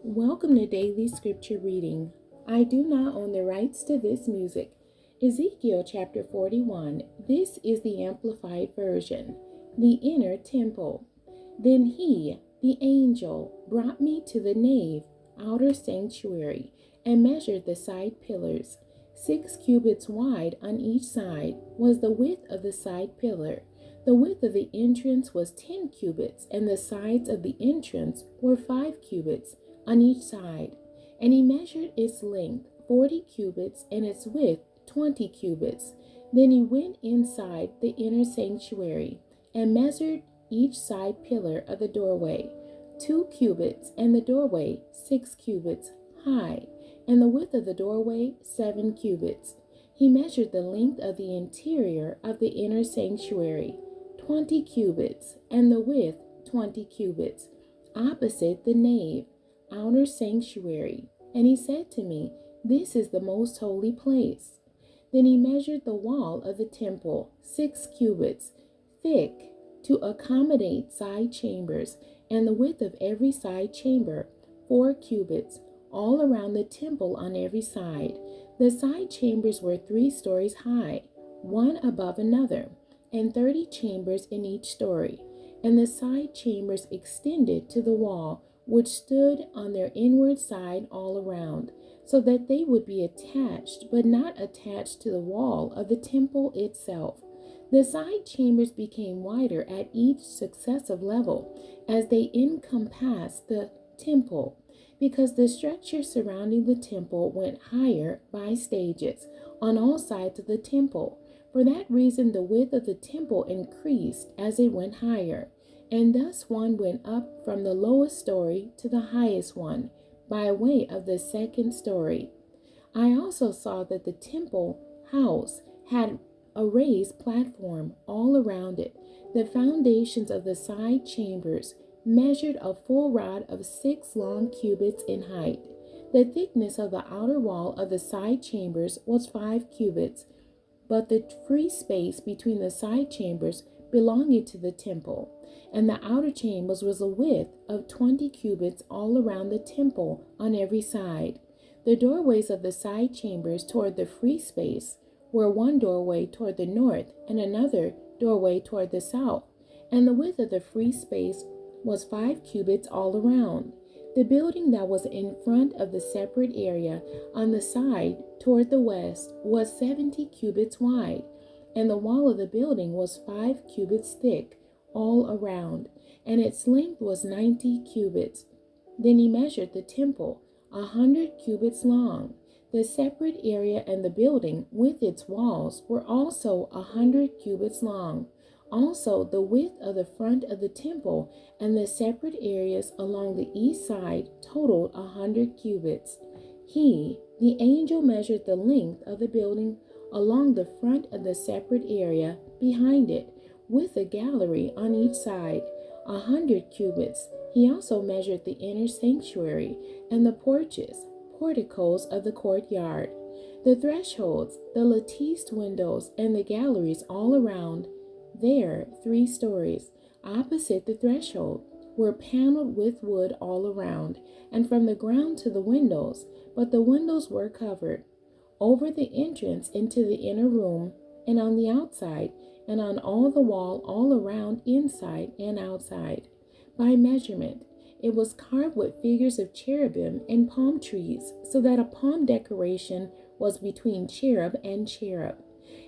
Welcome to Daily Scripture Reading. I do not own the rights to this music. Ezekiel chapter 41. This is the Amplified Version. The Inner Temple. Then he, the angel, brought me to the nave, outer sanctuary, and measured the side pillars. 6 cubits wide on each side was the width of the side pillar. The width of the entrance was 10 cubits, and the sides of the entrance were 5 cubits on each side. And he measured its length 40 cubits and its width 20 cubits. Then he went inside the inner sanctuary and measured each side pillar of the doorway 2 cubits, and the doorway 6 cubits high, and the width of the doorway 7 cubits. He measured the length of the interior of the inner sanctuary 20 cubits, and the width 20 cubits, opposite the nave, outer sanctuary. And he said to me, "This is the most holy place." Then he measured the wall of the temple 6 cubits, thick, to accommodate side chambers, and the width of every side chamber 4 cubits, all around the temple on every side. The side chambers were 3 stories high, one above another, and 30 chambers in each story. And the side chambers extended to the wall, which stood on their inward side all around, so that they would be attached, but not attached to the wall of the temple itself. The side chambers became wider at each successive level as they encompassed the temple, because the structure surrounding the temple went higher by stages on all sides of the temple. For that reason, the width of the temple increased as it went higher, and thus one went up from the lowest story to the highest one by way of the second story. I also saw that the temple house had a raised platform all around it. The foundations of the side chambers measured a full rod of 6 long cubits in height. The thickness of the outer wall of the side chambers was 5 cubits, but the free space between the side chambers belonging to the temple and the outer chambers was a width of 20 cubits all around the temple on every side. The doorways of the side chambers toward the free space were one doorway toward the north and another doorway toward the south, and the width of the free space was 5 cubits all around. The building that was in front of the separate area on the side toward the west was 70 cubits wide, and the wall of the building was 5 cubits thick all around, and its length was 90 cubits. Then he measured the temple 100 cubits long. The separate area and the building with its walls were also 100 cubits long. Also, the width of the front of the temple and the separate areas along the east side totaled 100 cubits. He, the angel, measured the length of the building along the front of the separate area behind it, with a gallery on each side, 100 cubits. He also measured the inner sanctuary and the porticos of the courtyard, the thresholds, the latticed windows, and the galleries all around. There, 3 stories, opposite the threshold, were paneled with wood all around, and from the ground to the windows, but the windows were covered. Over the entrance into the inner room, and on the outside, and on all the wall all around, inside and outside, by measurement, it was carved with figures of cherubim and palm trees, so that a palm decoration was between cherub and cherub.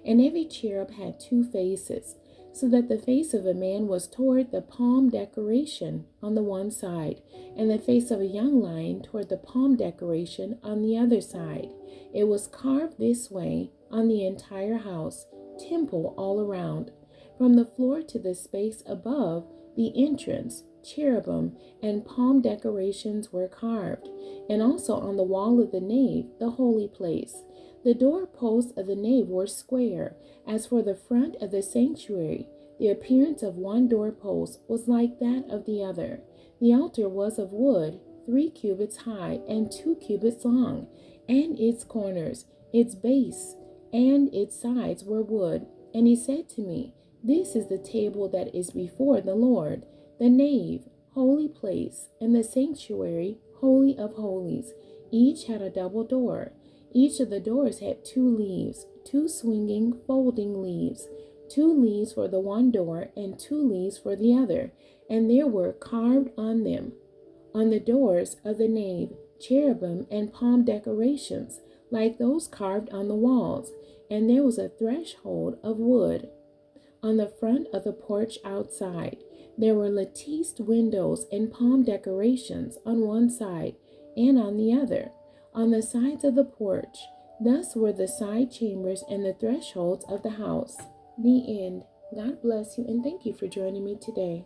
And every cherub had 2 faces, so that the face of a man was toward the palm decoration on the one side, and the face of a young lion toward the palm decoration on the other side. It was carved this way on the entire house, temple all around. From the floor to the space above the entrance, cherubim and palm decorations were carved, and also on the wall of the nave, the holy place. The doorposts of the nave were square. As for the front of the sanctuary, the appearance of one doorpost was like that of the other. The altar was of wood, 3 cubits high and 2 cubits long, and its corners, its base, and its sides were wood. And he said to me, "This is the table that is before the Lord, the nave, holy place, and the sanctuary, Holy of Holies. Each had a double door. Each of the doors had 2 leaves, 2 swinging, folding leaves, 2 leaves for the one door and 2 leaves for the other, and there were carved on them, on the doors of the nave, cherubim and palm decorations, like those carved on the walls, and there was a threshold of wood. On the front of the porch outside, there were latticed windows and palm decorations on one side and on the other, on the sides of the porch. Thus were the side chambers and the thresholds of the house. The end. God bless you, and thank you for joining me today.